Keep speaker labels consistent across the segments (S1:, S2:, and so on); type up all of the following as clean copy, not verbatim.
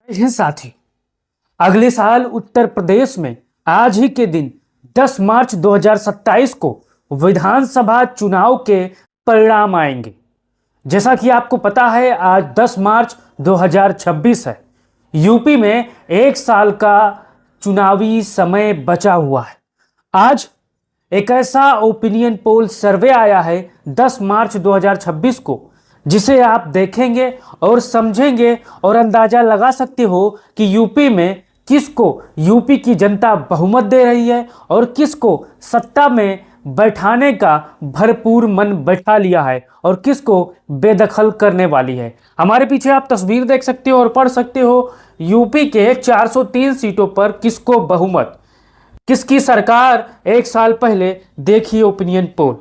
S1: हैं साथी, अगले साल उत्तर प्रदेश में आज ही के दिन 10 मार्च 2027 को विधानसभा चुनाव के परिणाम आएंगे। जैसा कि आपको पता है, आज 10 मार्च 2026 है। यूपी में एक साल का चुनावी समय बचा हुआ है। आज एक ऐसा ओपिनियन पोल सर्वे आया है 10 मार्च 2026 को, जिसे आप देखेंगे और समझेंगे और अंदाजा लगा सकते हो कि यूपी में किसको यूपी की जनता बहुमत दे रही है और किसको सत्ता में बैठाने का भरपूर मन बैठा लिया है और किसको बेदखल करने वाली है। हमारे पीछे आप तस्वीर देख सकते हो और पढ़ सकते हो, यूपी के 403 सीटों पर किसको बहुमत, किसकी सरकार एक साल पहले देखी ओपिनियन पोल।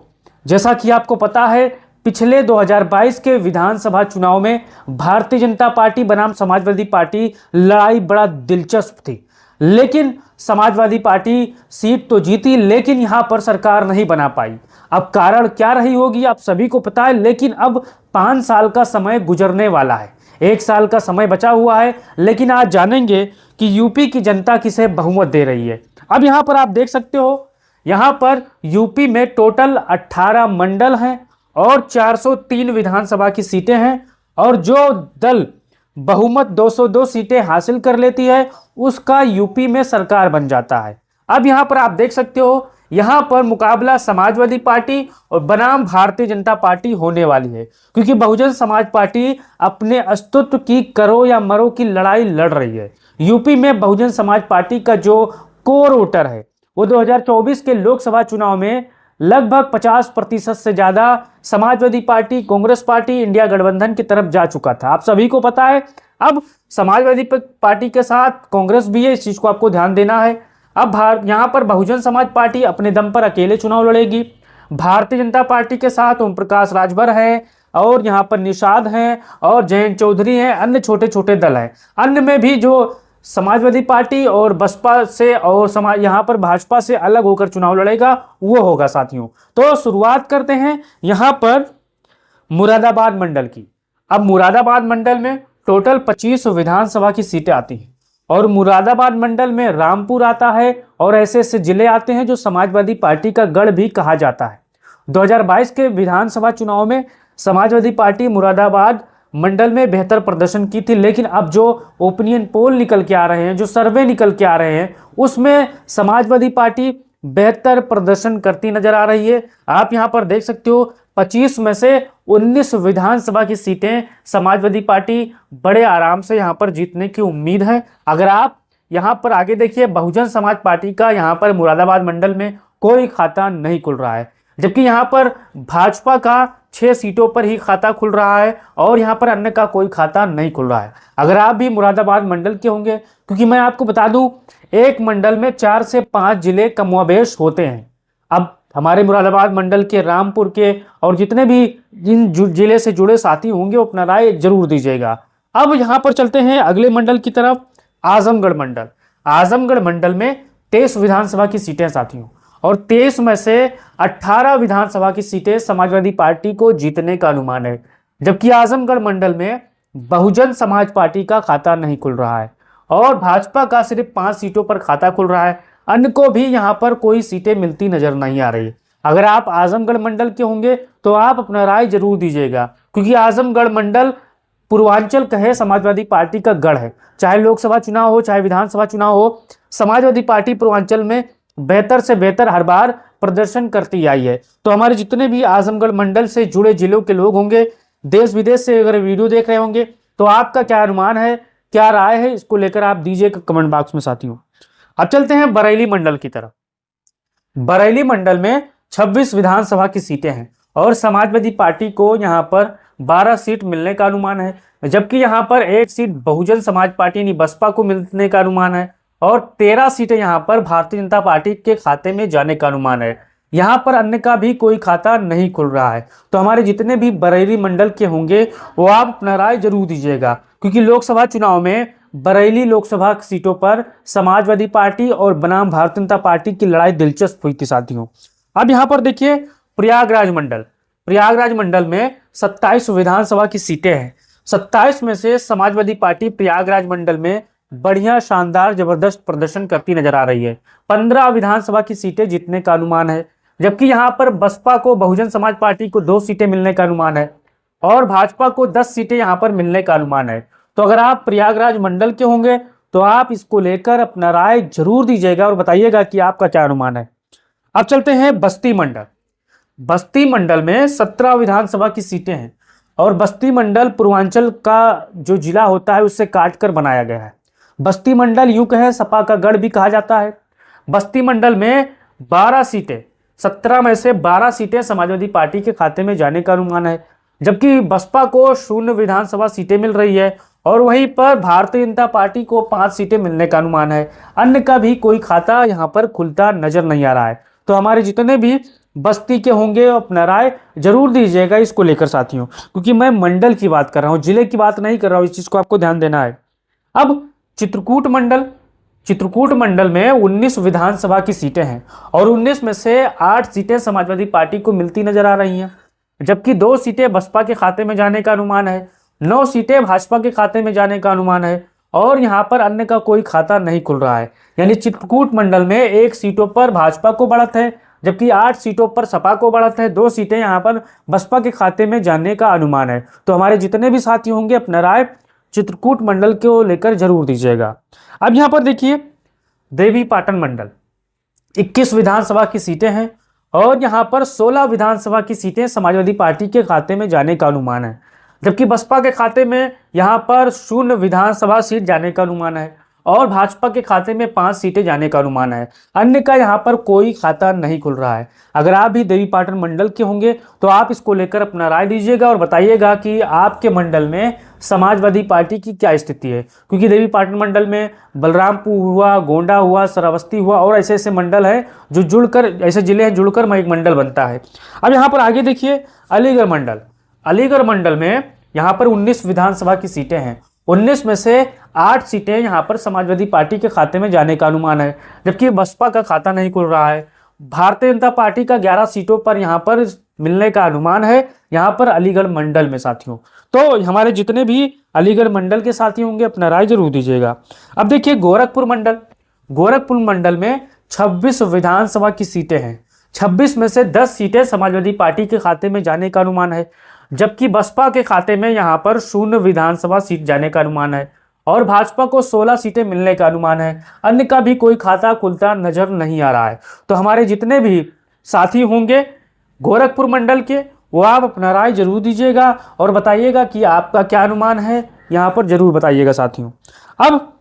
S1: जैसा कि आपको पता है, पिछले 2022 के विधानसभा चुनाव में भारतीय जनता पार्टी बनाम समाजवादी पार्टी लड़ाई बड़ा दिलचस्प थी, लेकिन समाजवादी पार्टी सीट तो जीती, लेकिन यहां पर सरकार नहीं बना पाई। अब कारण क्या रही होगी आप सभी को पता है, लेकिन अब 5 साल का समय गुजरने वाला है, 1 साल का समय बचा हुआ है। लेकिन आज जानेंगे कि यूपी की जनता किसे बहुमत दे रही है। अब यहां पर आप देख सकते हो, यहां पर यूपी में टोटल 18 मंडल हैं और 403 विधानसभा की सीटें हैं, और जो दल बहुमत 202 सीटें हासिल कर लेती है उसका यूपी में सरकार बन जाता है। अब यहां पर आप देख सकते हो, यहां पर मुकाबला समाजवादी पार्टी और बनाम भारतीय जनता पार्टी होने वाली है, क्योंकि बहुजन समाज पार्टी अपने अस्तित्व की करो या मरो की लड़ाई लड़ रही है। यूपी में बहुजन समाज पार्टी का जो कोर वोटर है वो 2024 के लोकसभा चुनाव में लगभग 50% से ज्यादा Samajwadi party, Congress party, India गठबंधन की तरफ जा चुका था। आप सभी को पता है, अब समाजवादी पार्टी के साथ कांग्रेस भी है, इस चीज को आपको ध्यान देना है। अब यहां पर बहुजन समाज पार्टी अपने दम पर अकेले चुनाव लड़ेगी। भारतीय जनता पार्टी के साथ ओम प्रकाश राजभर है और यहां पर निषाद हैं और जयंत चौधरी हैं, अन्य छोटे छोटे दल हैं। अन्य में भी जो समाजवादी पार्टी और बसपा से और यहां पर भाजपा से अलग होकर चुनाव लड़ेगा वो होगा साथियों। तो शुरुआत करते हैं यहां पर मुरादाबाद मंडल की। अब मुरादाबाद मंडल में टोटल 25 विधानसभा की सीटें आती हैं और मुरादाबाद मंडल में रामपुर आता है और ऐसे ऐसे जिले आते हैं जो समाजवादी पार्टी का गढ़ भी कहा जाता है। 2022 के विधानसभा चुनाव में समाजवादी पार्टी मुरादाबाद मंडल में बेहतर प्रदर्शन की थी, लेकिन अब जो ओपिनियन पोल निकल के आ रहे हैं, जो सर्वे निकल के आ रहे हैं, उसमें समाजवादी पार्टी बेहतर प्रदर्शन करती नजर आ रही है। आप यहां पर देख सकते हो, 25 में से 19 विधानसभा की सीटें समाजवादी पार्टी बड़े आराम से यहां पर जीतने की उम्मीद है। अगर आप यहां पर आगे देखिए, बहुजन समाज पार्टी का यहां पर मुरादाबाद मंडल में कोई खाता नहीं खुल रहा है, जबकि यहां पर भाजपा का 6 सीटों पर ही खाता खुल रहा है और यहां पर अन्य का कोई खाता नहीं खुल रहा है। अगर आप भी मुरादाबाद मंडल के होंगे, क्योंकि मैं आपको बता दूं, एक मंडल में 4 से 5 जिले कमोबेश होते हैं। अब हमारे मुरादाबाद मंडल के, रामपुर के और जितने भी इन जिले से जुड़े साथी होंगे, अपना राय जरूर दीजिएगा। अब यहां पर चलते हैं अगले मंडल की तरफ, आजमगढ़ मंडल। आजमगढ़ मंडल में 23 विधानसभा की सीटें साथियों, और 23 में से 18 विधानसभा की सीटें समाजवादी पार्टी को जीतने का अनुमान है, जबकि आजमगढ़ मंडल में बहुजन समाज पार्टी का खाता नहीं खुल रहा है और भाजपा का सिर्फ 5 सीटों पर खाता खुल रहा है। अन्य को भी यहां पर कोई सीटें मिलती नजर नहीं आ रही। अगर आप आजमगढ़ मंडल के होंगे तो आप अपना राय जरूर दीजिएगा, क्योंकि आजमगढ़ मंडल पूर्वांचल कहे समाजवादी पार्टी का गढ़ है। चाहे लोकसभा चुनाव हो, चाहे विधानसभा चुनाव हो, समाजवादी पार्टी पूर्वांचल में बेहतर से बेहतर हर बार प्रदर्शन करती आई है। तो हमारे जितने भी आजमगढ़ मंडल से जुड़े जिलों के लोग होंगे, देश विदेश से अगर वीडियो देख रहे होंगे, तो आपका क्या अनुमान है, क्या राय है, इसको लेकर आप दीजिएगा कमेंट बॉक्स में साथियों। अब चलते हैं बरेली मंडल की तरफ। बरेली मंडल में 26 विधानसभा की सीटें हैं और समाजवादी पार्टी को यहां पर 12 सीट मिलने का अनुमान है, जबकि यहां पर 1 सीट बहुजन समाज पार्टी यानी बसपा को मिलने का अनुमान है और 13 सीटें यहां पर भारतीय जनता पार्टी के खाते में जाने का अनुमान है। यहां पर अन्य का भी कोई खाता नहीं खुल रहा है। तो हमारे जितने भी बरेली मंडल के होंगे वो आप अपना राय जरूर दीजिएगा, क्योंकि लोकसभा चुनाव में बरेली लोकसभा सीटों पर समाजवादी पार्टी और बनाम भारतीय जनता पार्टी की लड़ाई दिलचस्प हुई थी साथियों। अब यहां पर देखिए प्रयागराज मंडल में 27 विधानसभा की सीटें हैं। 27 में से समाजवादी पार्टी प्रयागराज मंडल में बढ़िया शानदार जबरदस्त प्रदर्शन करती नजर आ रही है। 15 विधानसभा की सीटें जीतने का अनुमान है, जबकि यहां पर बसपा को, बहुजन समाज पार्टी को 2 सीटें मिलने का अनुमान है और भाजपा को 10 सीटें यहां पर मिलने का अनुमान है। तो अगर आप प्रयागराज मंडल के होंगे तो आप इसको लेकर अपना राय जरूर दीजिएगा और बताइएगा कि आपका क्या अनुमान है। अब चलते हैं बस्ती मंडल। बस्ती मंडल में 17 विधानसभा की सीटें हैं और बस्ती मंडल पूर्वांचल का जो जिला होता है उससे काटकर बनाया गया है। बस्ती मंडल यूं कहे सपा का गढ़ भी कहा जाता है। बस्ती मंडल में 12 सीटें, 17 में से 12 सीटें समाजवादी पार्टी के खाते में जाने का अनुमान है, जबकि बसपा को 0 विधानसभा सीटें मिल रही है और वहीं पर भारतीय जनता पार्टी को 5 सीटें मिलने का अनुमान है। अन्य का भी कोई खाता यहां पर खुलता नजर नहीं आ रहा है। तो हमारे जितने भी बस्ती के होंगे अपना राय जरूर दीजिएगा इसको लेकर साथियों, क्योंकि मैं मंडल की बात कर रहा हूं, जिले की बात नहीं कर रहा हूं। इस चीज को आपको ध्यान देना है। अब चित्रकूट मंडल, चित्रकूट मंडल में 19 विधानसभा की सीटें हैं और 19 में से 8 सीटें समाजवादी पार्टी को मिलती नजर आ रही हैं, जबकि 2 सीटें बसपा के खाते में जाने का अनुमान है, 9 सीटें भाजपा के खाते में जाने का अनुमान है और यहां पर अन्य का कोई खाता नहीं खुल रहा है। यानी चित्रकूट मंडल में 1 सीटों पर भाजपा को बढ़त है, जबकि 8 सीटों पर सपा को बढ़त है, 2 सीटें यहां पर बसपा के खाते में जाने का अनुमान है। तो हमारे जितने भी साथी होंगे अपना राय चित्रकूट मंडल को लेकर जरूर दीजिएगा। अब यहां पर देखिए देवी पाटन मंडल, 21 विधानसभा की सीटें हैं और यहां पर 16 विधानसभा की सीटें समाजवादी पार्टी के खाते में जाने का अनुमान है, जबकि बसपा के खाते में यहां पर 0 विधानसभा सीट जाने का अनुमान है और भाजपा के खाते में 5 सीटें जाने का अनुमान है। अन्य का यहां पर कोई खाता नहीं खुल रहा है। अगर आप भी देवी पाटन मंडल के होंगे तो आप इसको लेकर अपना राय दीजिएगा और बताइएगा कि आपके मंडल में समाजवादी पार्टी की क्या स्थिति है, क्योंकि देवी पाटन मंडल में बलरामपुर हुआ, गोंडा हुआ, श्रावस्ती हुआ और ऐसे ऐसे मंडल है जो जुड़कर, ऐसे जिले हैं जुड़कर एक मंडल बनता है। अब यहाँ पर आगे देखिए अलीगढ़ मंडल। अलीगढ़ मंडल में यहाँ पर 19 विधानसभा की सीटें हैं, 19 में से 8 सीटें यहाँ पर समाजवादी पार्टी के खाते में जाने का अनुमान है, जबकि बसपा का खाता नहीं खुल रहा है। भारतीय जनता पार्टी का 11 सीटों पर यहाँ पर मिलने का अनुमान है, यहाँ पर अलीगढ़ मंडल में साथियों। तो हमारे जितने भी अलीगढ़ मंडल के साथी होंगे अपना राय जरूर दीजिएगा। अब देखिए गोरखपुर मंडल। गोरखपुर मंडल में 26 विधानसभा की सीटें हैं, 26 में से 10 सीटें समाजवादी पार्टी के खाते में जाने का अनुमान है, जबकि बसपा के खाते में यहाँ पर 0 विधानसभा सीट जाने का अनुमान है और भाजपा को 16 सीटें मिलने का अनुमान है। अन्य का भी कोई खाता खुलता नजर नहीं आ रहा है। तो हमारे जितने भी साथी होंगे गोरखपुर मंडल के वो आप अपना राय जरूर दीजिएगा और बताइएगा कि आपका क्या अनुमान है, यहाँ पर जरूर बताइएगा साथियों। अब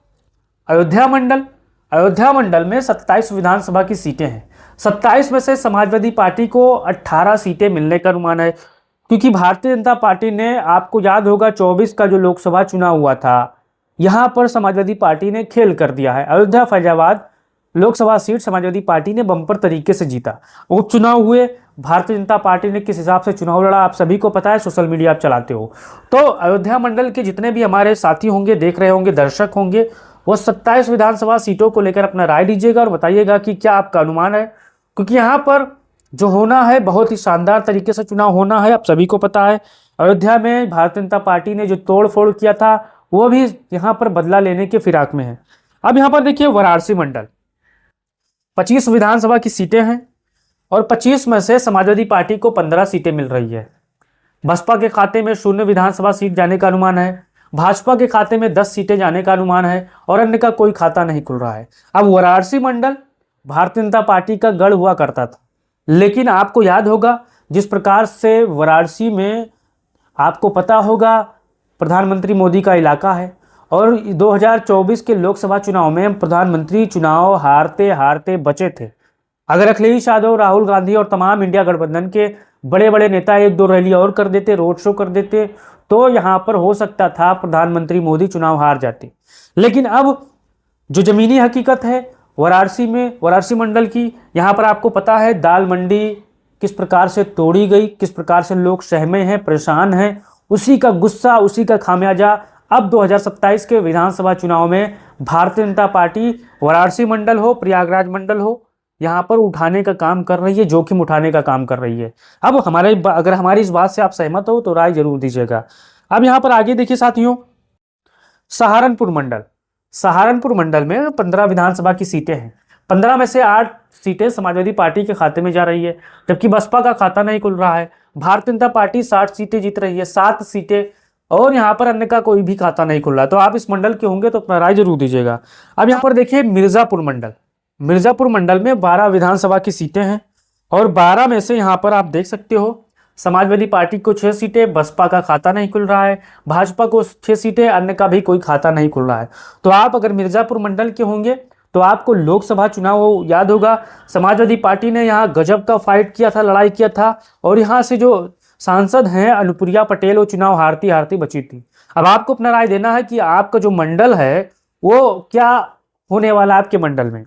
S1: अयोध्या मंडल। अयोध्या मंडल में 27 विधानसभा की सीटें हैं, 27 में से समाजवादी पार्टी को 18 सीटें मिलने का अनुमान है, क्योंकि भारतीय जनता पार्टी ने, आपको याद होगा 24 का जो लोकसभा चुनाव हुआ था, यहां पर समाजवादी पार्टी ने खेल कर दिया है। अयोध्या फैजाबाद लोकसभा सीट समाजवादी पार्टी ने बम्पर तरीके से जीता। उपचुनाव हुए, भारतीय जनता पार्टी ने किस हिसाब से चुनाव लड़ा आप सभी को पता है, सोशल मीडिया आप चलाते हो। तो अयोध्या मंडल के जितने भी हमारे साथी होंगे, देख रहे होंगे, दर्शक होंगे, वो 27 विधानसभा सीटों को लेकर अपना राय दीजिएगा और बताइएगा कि क्या आपका अनुमान है, क्योंकि यहाँ पर जो होना है बहुत ही शानदार तरीके से चुनाव होना है, आप सभी को पता है। अयोध्या में भारतीय जनता पार्टी ने जो तोड़ फोड़ किया था वो भी यहाँ पर बदला लेने के फिराक में है। अब यहाँ पर देखिए वाराणसी मंडल, 25 विधानसभा की सीटें हैं और 25 में से समाजवादी पार्टी को 15 सीटें मिल रही है। बसपा के खाते में 0 विधानसभा सीट जाने का अनुमान है, भाजपा के खाते में 10 सीटें जाने का अनुमान है और अन्य का कोई खाता नहीं खुल रहा है। अब वाराणसी मंडल भारतीय जनता पार्टी का गढ़ हुआ करता था, लेकिन आपको याद होगा जिस प्रकार से वाराणसी में, आपको पता होगा प्रधानमंत्री मोदी का इलाका है और 2024 के लोकसभा चुनाव में प्रधानमंत्री चुनाव हारते हारते बचे थे। अगर अखिलेश यादव, राहुल गांधी और तमाम इंडिया गठबंधन के बड़े बड़े नेता 1-2 रैली और कर देते, रोड शो कर देते, तो यहाँ पर हो सकता था प्रधानमंत्री मोदी चुनाव हार जाते। लेकिन अब जो जमीनी हकीकत है वाराणसी में, वाराणसी मंडल की, यहाँ पर आपको पता है दाल मंडी किस प्रकार से तोड़ी गई, किस प्रकार से लोग सहमे हैं, परेशान हैं, उसी का गुस्सा, उसी का खामियाजा अब 2027 के विधानसभा चुनाव में भारतीय जनता पार्टी वाराणसी मंडल हो, प्रयागराज मंडल हो, यहाँ पर उठाने का काम कर रही है, जोखिम उठाने का काम कर रही है। अब अगर हमारी इस बात से आप सहमत हो तो राय जरूर दीजिएगा। अब यहाँ पर आगे देखिए साथियों, सहारनपुर मंडल। सहारनपुर मंडल में 15 विधानसभा की सीटें हैं। 15 में से 8 सीटें समाजवादी पार्टी के खाते में जा रही है, जबकि बसपा का खाता नहीं खुल रहा है। भारतीय जनता पार्टी 60 सीटें जीत रही है, 7 सीटें, और यहाँ पर अन्य का कोई भी खाता नहीं खुल रहा है। तो आप इस मंडल के होंगे तो अपना राय जरूर दीजिएगा। अब यहाँ पर देखिए मिर्जापुर मंडल। मिर्जापुर मंडल में 12 विधानसभा की सीटें हैं, और 12 में से यहाँ पर आप देख सकते हो समाजवादी पार्टी को 6 सीटें, बसपा का खाता नहीं खुल रहा है, भाजपा को 6 सीटें, अन्य का भी कोई खाता नहीं खुल रहा है। तो आप अगर मिर्जापुर मंडल के होंगे तो आपको लोकसभा चुनाव याद होगा। समाजवादी पार्टी ने यहाँ गजब का फाइट किया था, लड़ाई किया था, और यहाँ से जो सांसद हैं अनुप्रिया पटेल, वो चुनाव हारती हारती बची थी। अब आपको अपना राय देना है कि आपका जो मंडल है वो क्या होने वाला है आपके मंडल में।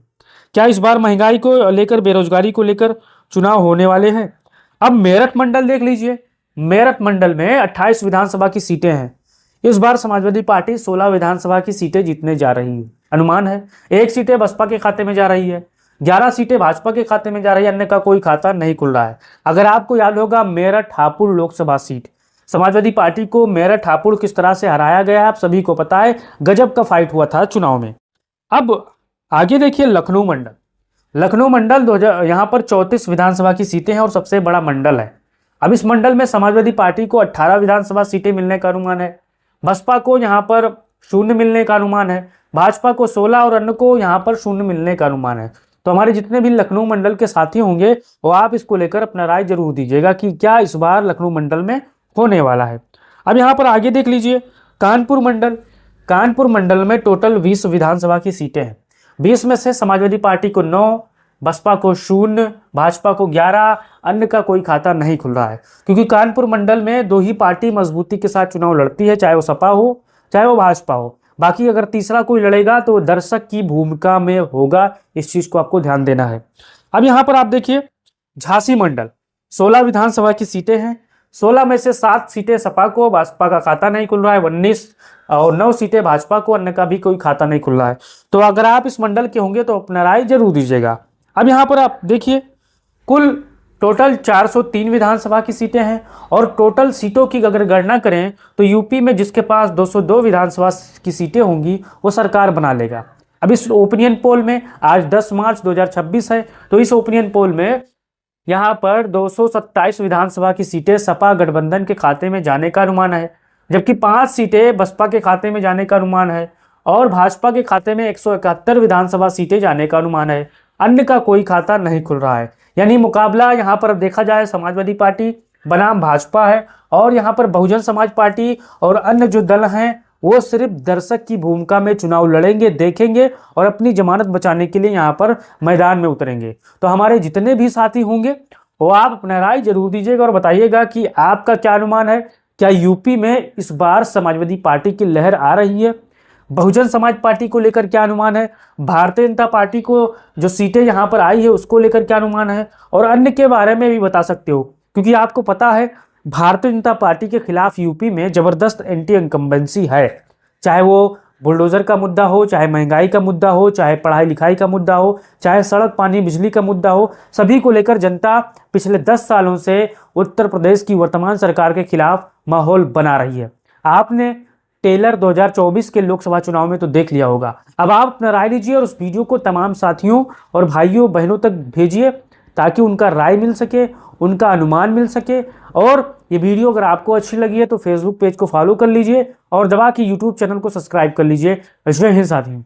S1: क्या इस बार महंगाई को लेकर, बेरोजगारी को लेकर चुनाव होने वाले हैं। अब मेरठ मंडल देख लीजिए। मेरठ मंडल में 28 विधानसभा की सीटें हैं। इस बार समाजवादी पार्टी 16 विधानसभा की सीटें जीतने जा रही है, अनुमान है। 1 सीटें बसपा के खाते में जा रही है, 11 सीटें भाजपा के खाते में जा रही है, अन्य का कोई खाता नहीं खुल रहा है। अगर आपको याद होगा मेरठ हापुड़ लोकसभा सीट, समाजवादी पार्टी को मेरठ हापुड़ किस तरह से हराया गया है आप सभी को पता है। गजब का फाइट हुआ था चुनाव में। अब आगे देखिए लखनऊ मंडल। लखनऊ मंडल 2000 यहाँ पर 34 विधानसभा की सीटें हैं और सबसे बड़ा मंडल है। अब इस मंडल में समाजवादी पार्टी को 18 विधानसभा सीटें मिलने का अनुमान है, बसपा को यहाँ पर 0 मिलने का अनुमान है, भाजपा को 16 और अन्य को यहाँ पर 0 मिलने का अनुमान है। तो हमारे जितने भी लखनऊ मंडल के साथी होंगे वो आप इसको लेकर अपना राय जरूर दीजिएगा कि क्या इस बार लखनऊ मंडल में होने वाला है। अब यहाँ पर आगे देख लीजिए कानपुर मंडल। कानपुर मंडल में टोटल 20 विधानसभा की सीटें हैं। 20 में से समाजवादी पार्टी को 9, बसपा को 0, भाजपा को 11, अन्य का कोई खाता नहीं खुल रहा है। क्योंकि कानपुर मंडल में 2 ही पार्टी मजबूती के साथ चुनाव लड़ती है, चाहे वो सपा हो चाहे वो भाजपा हो। बाकी अगर तीसरा कोई लड़ेगा तो दर्शक की भूमिका में होगा, इस चीज को आपको ध्यान देना है। अब यहाँ पर आप देखिए झांसी मंडल, 16 विधानसभा की सीटें हैं। 16 में से 7 सीटें सपा को, भाजपा का खाता नहीं खुल रहा है, 19 और 9 सीटें भाजपा को, अन्य का भी कोई खाता नहीं खुल रहा है। तो अगर आप इस मंडल के होंगे तो अपना राय जरूर दीजिएगा। अब यहाँ पर आप देखिए कुल टोटल 403 विधानसभा की सीटें हैं, और टोटल सीटों की अगर गणना करें तो यूपी में जिसके पास 202 विधानसभा की सीटें होंगी वो सरकार बना लेगा। अब इस ओपिनियन पोल में आज 10 मार्च 2026 है, तो इस ओपिनियन पोल में यहाँ पर 227 विधानसभा की सीटें सपा गठबंधन के खाते में जाने का अनुमान है, जबकि 5 सीटें बसपा के खाते में जाने का अनुमान है, और भाजपा के खाते में 171 विधानसभा सीटें जाने का अनुमान है। अन्य का कोई खाता नहीं खुल रहा है। यानी मुकाबला यहाँ पर देखा जाए समाजवादी पार्टी बनाम भाजपा है, और यहाँ पर बहुजन समाज पार्टी और अन्य जो दल हैं वो सिर्फ दर्शक की भूमिका में चुनाव लड़ेंगे, देखेंगे और अपनी जमानत बचाने के लिए यहाँ पर मैदान में उतरेंगे। तो हमारे जितने भी साथी होंगे वो आप अपना राय जरूर दीजिएगा और बताइएगा कि आपका क्या अनुमान है। क्या यूपी में इस बार समाजवादी पार्टी की लहर आ रही है? बहुजन समाज पार्टी को लेकर क्या अनुमान है? भारतीय जनता पार्टी को जो सीटें यहाँ पर आई है उसको लेकर क्या अनुमान है? और अन्य के बारे में भी बता सकते हो, क्योंकि आपको पता है भारतीय जनता पार्टी के खिलाफ यूपी में जबरदस्त एंटी इनकम्बेंसी है। चाहे वो बुलडोजर का मुद्दा हो, चाहे महंगाई का मुद्दा हो, चाहे पढ़ाई लिखाई का मुद्दा हो, चाहे सड़क पानी बिजली का मुद्दा हो, सभी को लेकर जनता पिछले 10 सालों से उत्तर प्रदेश की वर्तमान सरकार के खिलाफ माहौल बना रही है। आपने टेलर 2024 के लोकसभा चुनाव में तो देख लिया होगा। अब आप अपना राय लीजिए और उस वीडियो को तमाम साथियों और भाइयों बहनों तक भेजिए ताकि उनका राय मिल सके, उनका अनुमान मिल सके। और ये वीडियो अगर आपको अच्छी लगी है तो फेसबुक पेज को फॉलो कर लीजिए और दबा के यूट्यूब चैनल को सब्सक्राइब कर लीजिए। जय हिंद साथियों।